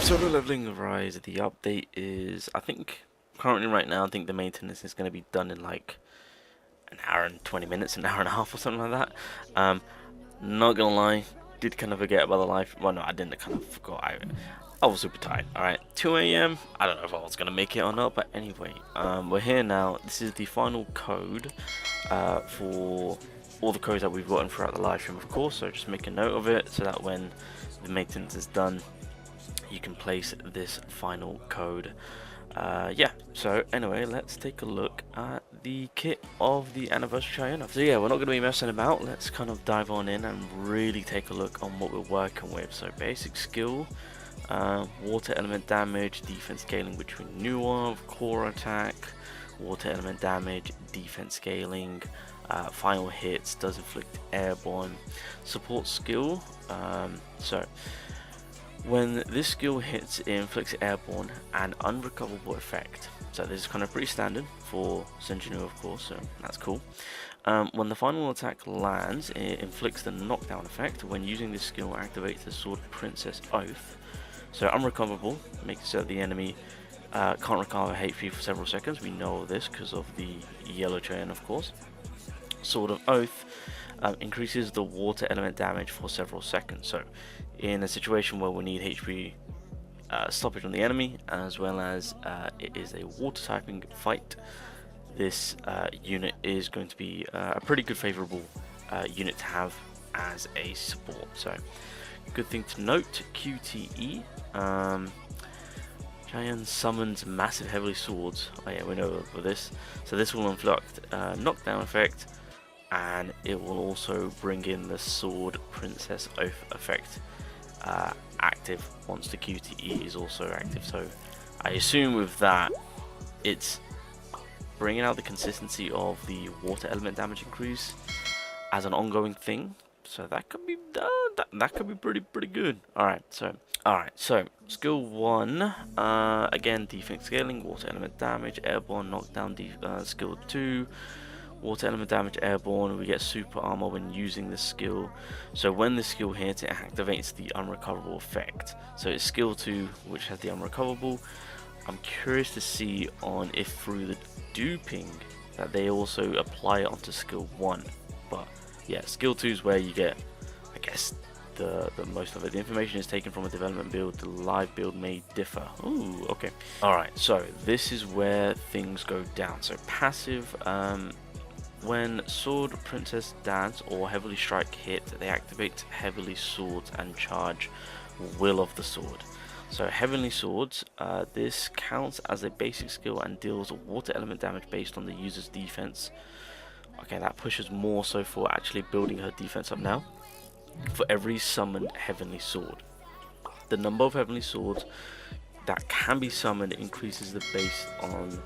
Solo leveling rise. The update is, I think, currently right now, I think the maintenance is going to be done in like an hour and 20 minutes, an hour and a half or something like that. Not gonna lie, did kind of forget about the life. Well, no, I didn't. Kind of forgot. I was super tired. All right, 2 a.m. I don't know if I was gonna make it or not, but anyway, we're here now. This is the final code for all the codes that we've gotten throughout the live stream, of course. So just make a note of it so that when the maintenance is done, you can place this final code. Yeah, so anyway, let's take a look at the kit of the anniversary Hae-In. So yeah, we're not going to be messing about. Let's kind of dive on in and really take a look on what we're working with. So basic skill, water element damage, defense scaling, which we knew of, core attack, water element damage, defense scaling, final hits, does inflict airborne, support skill. So when this skill hits, it inflicts airborne and unrecoverable effect. So this is kind of pretty standard for Senjinu, of course, so that's cool. When the final attack lands, it inflicts the knockdown effect. When using this skill, activates the Sword Princess Oath. So unrecoverable, makes it so that the enemy can't recover HP for several seconds. We know this because of the yellow chain, of course. Sword of Oath increases the water element damage for several seconds. So in a situation where we need HP stoppage on the enemy, as well as it is a water typing fight, this unit is going to be a pretty good favorable unit to have as a support. So good thing to note, QTE. Giant summons massive heavily swords. Oh yeah, we know for this. So this will inflict knockdown effect, and it will also bring in the Sword Princess Oath effect active once the QTE is also active. So I assume with that, it's bringing out the consistency of the water element damage increase as an ongoing thing. So that could be that could be pretty good. All right, so skill 1, again defense scaling, water element damage, airborne knockdown. Skill 2, water element damage, airborne. We get super armor when using this skill. So when the skill hits, it activates the unrecoverable effect. So it's skill 2 which has the unrecoverable. I'm curious to see on if through the duping that they also apply it onto skill 1. But yeah, skill 2 is where you get, I guess, the most of it. The information is taken from a development build. The live build may differ. Ooh, okay. Alright, so this is where things go down. So passive, when Sword Princess Dance or Heavily Strike hit, they activate Heavily Swords and charge Will of the Sword. So Heavenly Swords, this counts as a basic skill and deals water element damage based on the user's defense. Okay, that pushes more so for actually building her defense up now. For every summoned Heavenly Sword, the number of Heavenly Swords that can be summoned increases the base on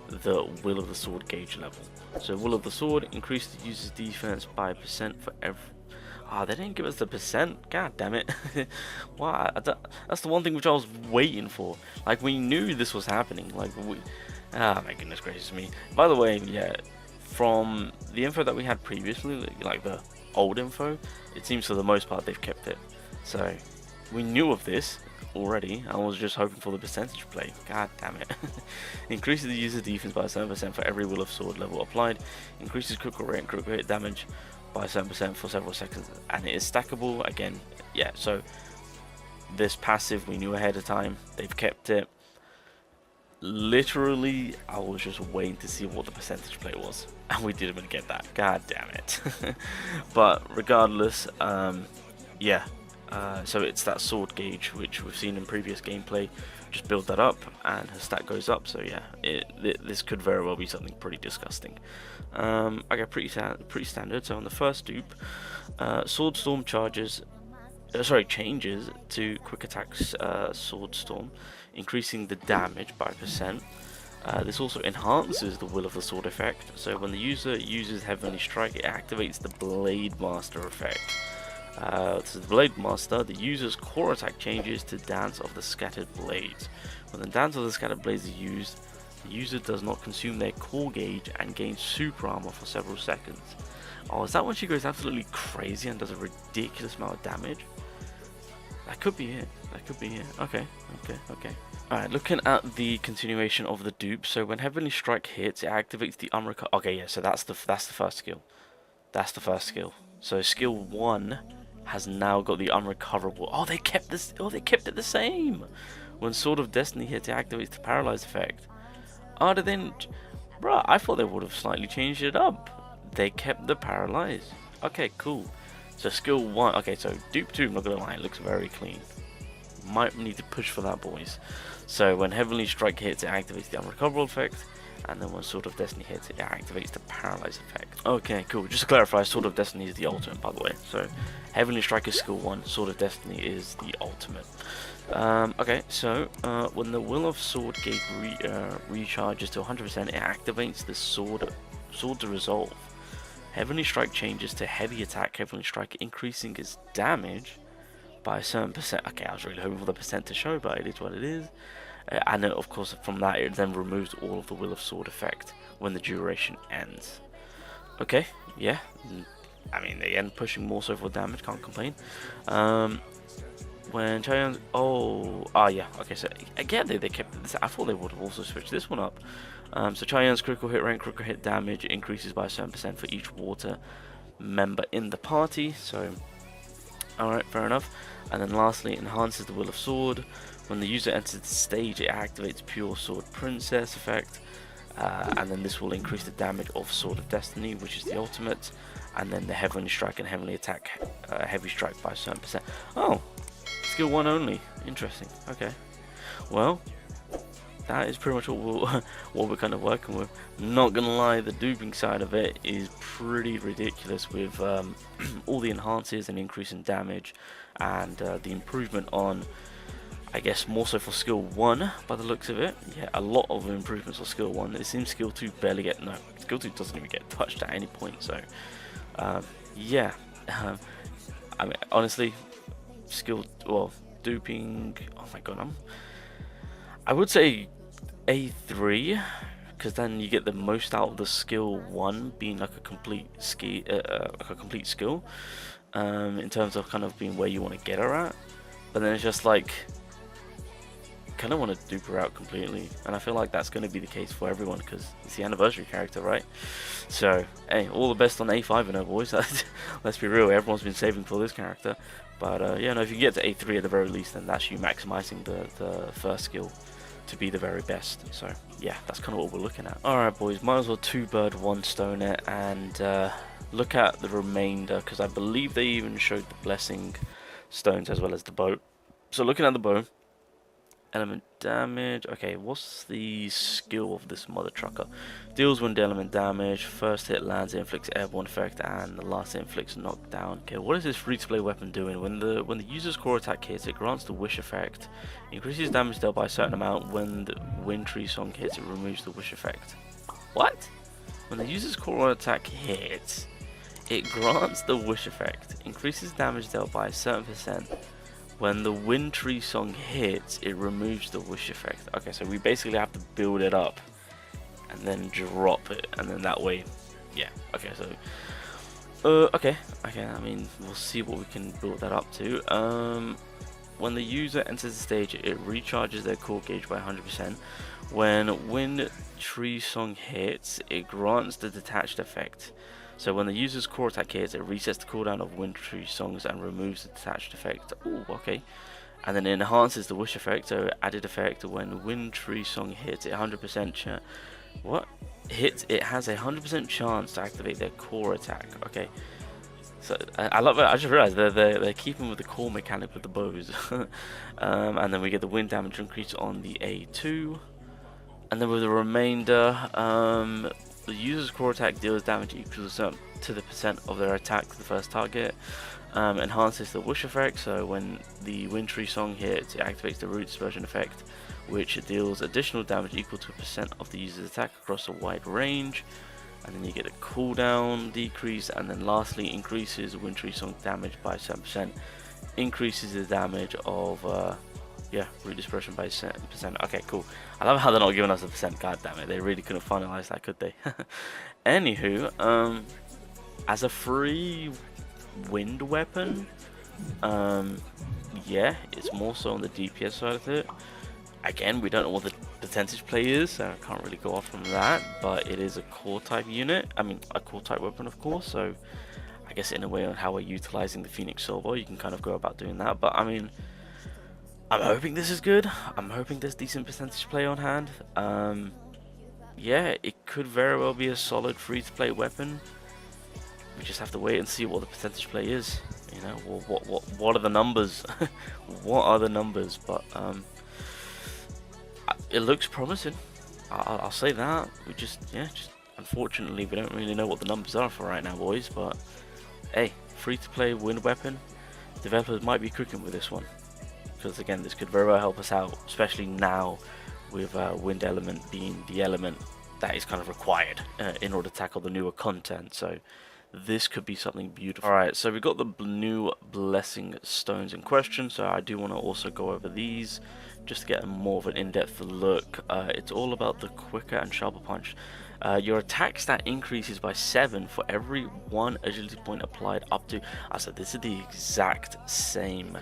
the Will of the Sword gauge level. So Will of the Sword increases the user's defense by % for every... they didn't give us the %. God damn it. Wow, that's the one thing which I was waiting for. Like, we knew this was happening. Like, my goodness gracious me. By the way, yeah, from the info that we had previously, like the old info, it seems for the most part they've kept it. So we knew of this already. I was just hoping for the percentage play. God damn it. Increases the user's defense by 7% for every Will of Sword level applied. Increases critical rate and critical hit damage by 7% for several seconds, and it is stackable again. Yeah, so this passive we knew ahead of time. They've kept it. Literally, I was just waiting to see what the percentage play was, and we didn't even get that. God damn it. But regardless, yeah, so it's that sword gauge which we've seen in previous gameplay. Just build that up and her stat goes up. So yeah, this could very well be something pretty disgusting. Okay, pretty standard. So on the first dupe, Sword Storm changes to quick attacks Sword Storm, increasing the damage by %. This also enhances the Will of the Sword effect. So when the user uses Heavenly Strike, it activates the Blade Master effect. To the Blade Master, the user's core attack changes to Dance of the Scattered Blades. When the Dance of the Scattered Blades is used, the user does not consume their core gauge and gains super armor for several seconds. Oh, is that when she goes absolutely crazy and does a ridiculous amount of damage? That could be it. That could be it. Okay. Alright, looking at the continuation of the dupe. So when Heavenly Strike hits, it activates the unrecover. Okay, yeah. So that's the first skill. That's the first skill. So skill 1 has now got the unrecoverable. Oh, they kept this. Oh, they kept it the same. When Sword of Destiny hits, it activates the paralyzed effect. Oh, they didn't. Bruh, I thought they would have slightly changed it up. They kept the paralyzed. Okay, cool. So skill 1. Okay, so dupe 2, I'm not gonna lie, it looks very clean. Might need to push for that, boys. So when Heavenly Strike hits, it activates the unrecoverable effect. And then when Sword of Destiny hits, it activates the paralyzed effect. Okay, cool. Just to clarify, Sword of Destiny is the ultimate, by the way. So Heavenly Strike is skill 1, Sword of Destiny is the ultimate. Okay, so when the Will of Sword gauge recharges to 100%, it activates the sword to resolve. Heavenly Strike changes to heavy attack. Heavenly Strike increasing its damage by a certain percent. Okay, I was really hoping for the percent to show, but it is what it is. And then, of course, from that, it then removes all of the Will of Sword effect when the duration ends. Okay, yeah. I mean, they end pushing more so for damage, can't complain. When Chaeyoung's... yeah, okay, so again, they kept this. I thought they would have also switched this one up. So Chaeyoung's critical hit rank, critical hit damage increases by a certain percent for each water member in the party. So, alright, fair enough. And then lastly, enhances the Will of Sword. When the user enters the stage, it activates Pure Sword Princess effect. And then this will increase the damage of Sword of Destiny, which is the ultimate. And then the Heavenly Strike and Heavenly Attack, Heavy Strike by a certain percent. Oh, skill 1 only. Interesting. Okay. Well, that is pretty much what we're kind of working with. Not gonna lie, the duping side of it is pretty ridiculous with all the enhances and increase in damage, and the improvement on, I guess, more so for skill 1 by the looks of it. Yeah, a lot of improvements for skill 1. It seems skill 2 barely get, no, skill 2 doesn't even get touched at any point. So yeah, I mean, honestly, duping, oh my god, I would say A3, because then you get the most out of the skill 1 being like a complete skill, in terms of kind of being where you want to get her at. But then it's just like, kind of want to dupe her out completely, and I feel like that's going to be the case for everyone because it's the anniversary character, right? So hey, all the best on A5 and her, boys. Let's be real, everyone's been saving for this character. But yeah, no, if you can get to A3 at the very least, then that's you maximizing the first skill to be the very best. So yeah, that's kind of what we're looking at. Alright, boys, might as well 2 bird 1 stone it and look at the remainder, because I believe they even showed the blessing stones as well as the bow. So looking at the bow, element damage. Okay, what's the skill of this mother trucker? Deals 1 element damage. First hit lands, it inflicts airborne effect, and the last hit inflicts knockdown. Okay, what is this free-to-play weapon doing? When the user's core attack hits, it grants the wish effect. Increases damage dealt by a certain amount. When the Wintry Song hits, it removes the wish effect. What? When the user's core attack hits, it grants the wish effect. Increases damage dealt by a certain percent. When the Wintry Song hits, it removes the wish effect. Okay, so we basically have to build it up and then drop it, and then that way, yeah. Okay, so okay, I mean, we'll see what we can build that up to. When the user enters the stage, it recharges their core gauge by 100%. When Wintry Song hits, it grants the detached effect. So when the user's core attack hits, it resets the cooldown of Wintry Songs and removes the detached effect. Ooh, okay. And then it enhances the wish effect, so added effect when Wintry Song hits, it 100% it has a 100% chance to activate their core attack. Okay. So I love it. I just realized they're keeping with the core mechanic with the bows. And then we get the wind damage increase on the A2. And then with the remainder, the user's core attack deals damage equal to the percent of their attack to the first target. Enhances the wish effect, so when the Wintry Song hits, it activates the root dispersion effect, which deals additional damage equal to a percent of the user's attack across a wide range. And then you get a cooldown decrease, and then lastly increases Wintry Song damage by 7%, increases the damage of root dispersion by 7%. Okay, cool. I love how they're not giving us a percent. God damn it, they really couldn't finalize that, could they? Anywho, as a free wind weapon, Yeah, it's more so on the DPS side of it. Again, we don't know what the percentage play is, so I can't really go off from that, but it is a core type unit. I mean, a core type weapon, of course, so I guess in a way on how we're utilizing the Phoenix Silver, you can kind of go about doing that. But I mean, I'm hoping this is good. I'm hoping there's decent percentage play on hand. Yeah, it could very well be a solid free-to-play weapon. We just have to wait and see what the percentage play is. You know, what are the numbers? What are the numbers? But it looks promising. I'll say that. We just unfortunately we don't really know what the numbers are for right now, boys. But hey, free-to-play wind weapon. Developers might be cooking with this one, because again, this could very well help us out, especially now with wind element being the element that is kind of required in order to tackle the newer content. So this could be something beautiful. Alright, so we got the new blessing stones in question, so I do want to also go over these just to get a more of an in-depth look. It's all about the quicker and sharper punch. Your attack stat increases by 7 for every 1 agility point applied up to... So this is the exact same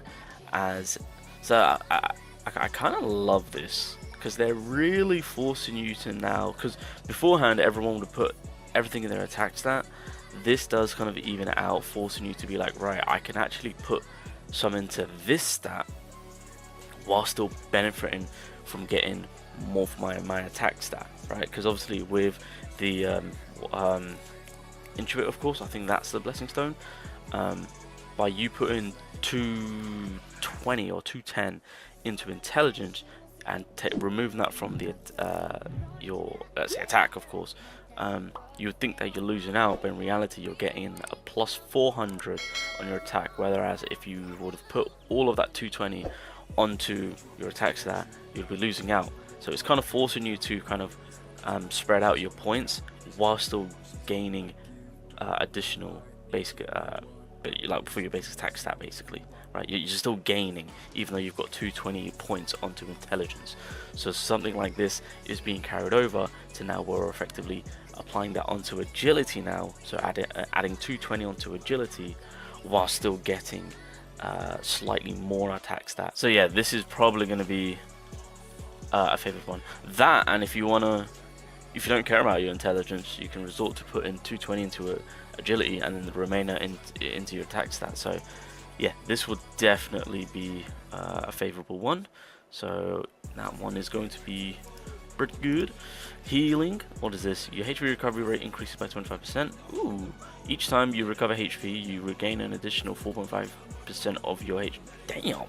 as... So I kind of love this, because they're really forcing you to now... Because beforehand, everyone would put everything in their attack stat. This does kind of even it out, forcing you to be like, right, I can actually put some into this stat while still benefiting from getting more for my attack stat, right? Because obviously with the Intuit, of course, I think that's the blessing stone. By you putting 220 or 210 into intelligence and removing that from the your, let's say, attack, of course, you would think that you're losing out, but in reality you're getting a plus 400 on your attack, whereas if you would have put all of that 220 onto your attack stat, you'd be losing out. So it's kind of forcing you to kind of spread out your points while still gaining additional basic like for your basic attack stat, basically, right? You're still gaining even though you've got 220 points onto intelligence. So something like this is being carried over to now we're effectively applying that onto agility now, so adding 220 onto agility while still getting slightly more attack stat. So yeah, this is probably going to be a favorite one. That, and if you don't care about your intelligence, you can resort to putting 220 into agility and then the remainder into your attack stat. So yeah, this would definitely be a favorable one. So that one is going to be pretty good. Healing, what is this? Your HP recovery rate increases by 25%. Ooh, each time you recover HP, you regain an additional 4.5% of your HP. Damn.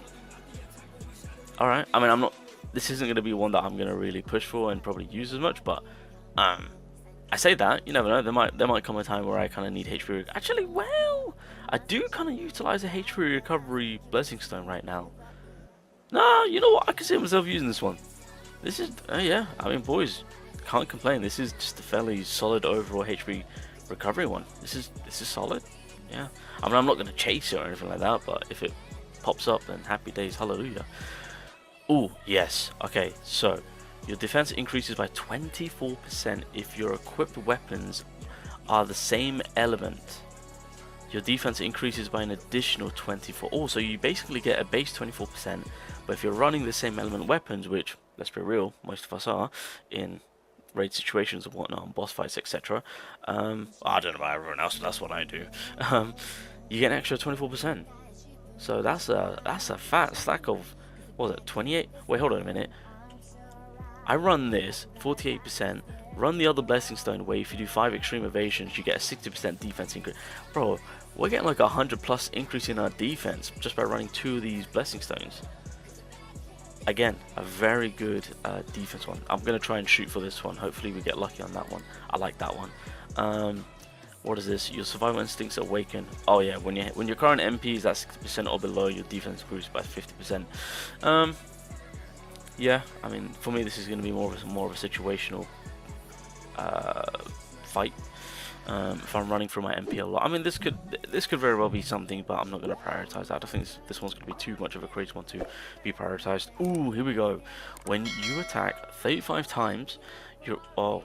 Alright, I mean, this isn't going to be one that I'm going to really push for and probably use as much, but I say that, you never know, there might come a time where I kind of need HP. Actually, well, I do kind of utilize a HP recovery blessing stone right now. Nah, you know what? I can see myself using this one. This is, yeah, I mean, boys, can't complain. This is just a fairly solid overall HP recovery one. This is solid. Yeah, I mean, I'm not going to chase it or anything like that, but if it pops up, then happy days, hallelujah. Oh, yes. Okay, so your defense increases by 24% if your equipped weapons are the same element. Your defense increases by an additional 24%. Oh, so you basically get a base 24%, but if you're running the same element weapons, which, let's be real, most of us are in raid situations and whatnot, and boss fights, etc. I don't know about everyone else, but that's what I do. You get an extra 24%. So that's a fat stack of, what was it, 28? Wait, hold on a minute. I run this 48%. Run the other blessing stone where if you do 5 extreme evasions, you get a 60% defense increase. Bro, we're getting like 100+ increase in our defense just by running 2 of these blessing stones. Again, a very good defense one. I'm gonna try and shoot for this one. Hopefully we get lucky on that one. I like that one. What is this? Your survival instincts awaken. Oh yeah, when your current MP is at 60% or below, your defense improves by 50%. Yeah, I mean, for me this is gonna be more of a situational fight. If I'm running through my MP a lot, I mean, this could very well be something, but I'm not going to prioritize that. I don't think this one's going to be too much of a crazy one to be prioritized. Ooh, here we go. When you attack 35 times, oh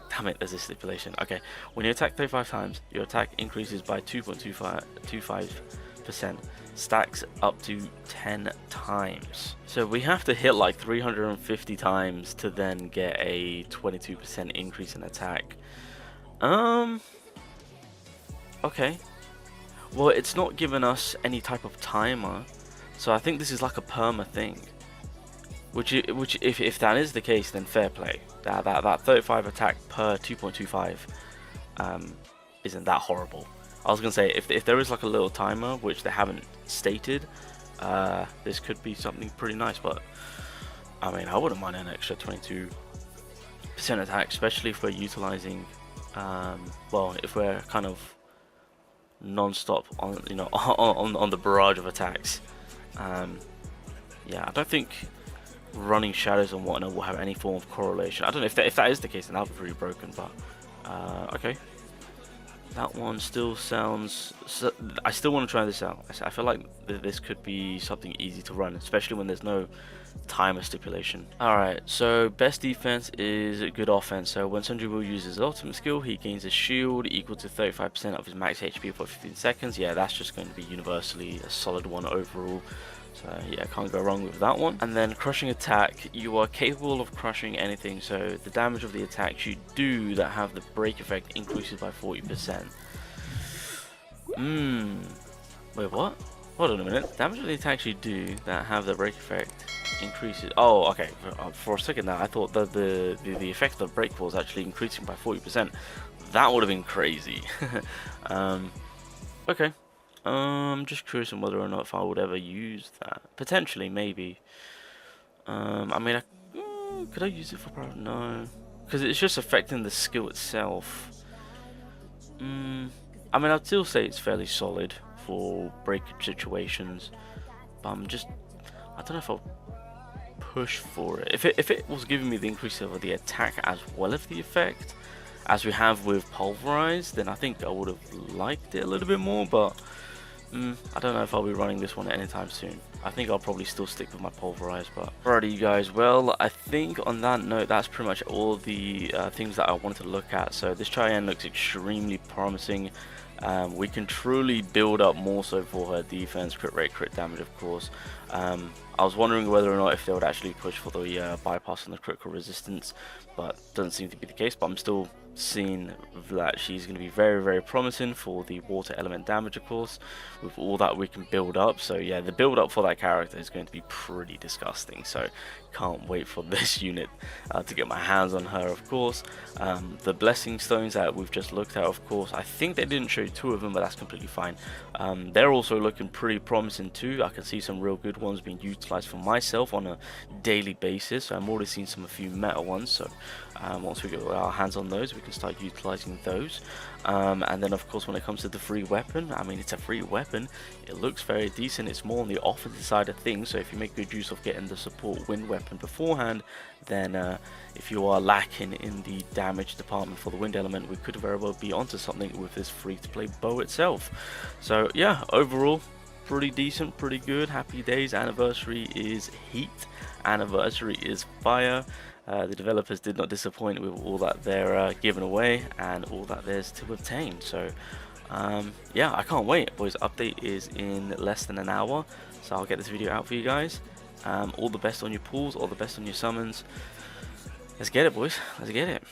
damn it, there's a stipulation. Okay, when you attack 35 times, your attack increases by 2.25%. stacks up to 10 times. So we have to hit like 350 times to then get a 22% increase in attack. Okay. Well, it's not giving us any type of timer, so I think this is like a perma thing. Which if that is the case, then fair play. That 35 attack per 2.25 isn't that horrible. I was gonna say if there is like a little timer, which they haven't stated, this could be something pretty nice. But I mean, I wouldn't mind an extra 22% attack, especially if we're utilizing, well, if we're kind of non-stop on, you know, on the barrage of attacks. Yeah, I don't think running shadows and whatnot will have any form of correlation. I don't know if that is the case, then that'll be pretty broken. But okay. That one still sounds... I still want to try this out. I feel like this could be something easy to run, especially when there's no timer stipulation. Alright, so best defense is good offense. So when Sundry will use his ultimate skill, he gains a shield equal to 35% of his max HP for 15 seconds. Yeah, that's just going to be universally a solid one overall. So yeah, can't go wrong with that one. And then crushing attack, you are capable of crushing anything, so the damage of the attacks you do that have the break effect increases by 40%. Wait, what? Hold on a minute. Damage of the attacks you do that have the break effect increases. Oh, okay. For a second now, I thought that the effect of break was actually increasing by 40%. That would have been crazy. Okay. Just curious on whether or not if I would ever use that. Potentially, maybe. I mean, could I use it for power? No, because it's just affecting the skill itself. I mean, I'd still say it's fairly solid for breakage situations, but I don't know if I'll push for it. If it was giving me the increase of the attack as well as the effect, as we have with Pulverize, then I think I would have liked it a little bit more, but I don't know if I'll be running this one anytime soon. I think I'll probably still stick with my Pulverize. But alrighty, you guys, well, I think on that note, that's pretty much all the things that I wanted to look at. So this Hae-In looks extremely promising. We can truly build up more so for her defense, crit rate, crit damage, of course. I was wondering whether or not if they would actually push for the bypass and the critical resistance, but doesn't seem to be the case. But I'm still seeing that she's going to be very, very promising for the water element damage, of course, with all that we can build up. So yeah, the build up for that character is going to be pretty disgusting. So can't wait for this unit to get my hands on her, of course. The blessing stones that we've just looked at, of course, I think they didn't show 2 of them, but that's completely fine. They're also looking pretty promising too. I can see some real good ones being utilized for myself on a daily basis. I'm already seeing a few meta ones, so once we get our hands on those, we can start utilizing those. And then of course, when it comes to the free weapon, I mean, it's a free weapon, it looks very decent. It's more on the offensive side of things, so if you make good use of getting the support wind weapon beforehand, then if you are lacking in the damage department for the wind element, we could very well be onto something with this free to play bow itself. So yeah, overall pretty decent, pretty good. Happy days. Anniversary is heat, anniversary is fire. The developers did not disappoint with all that they're giving away and all that there's to obtain. So yeah, I can't wait, boys. Update is in less than an hour, so I'll get this video out for you guys. All the best on your pulls, all the best on your summons. Let's get it, boys. Let's get it.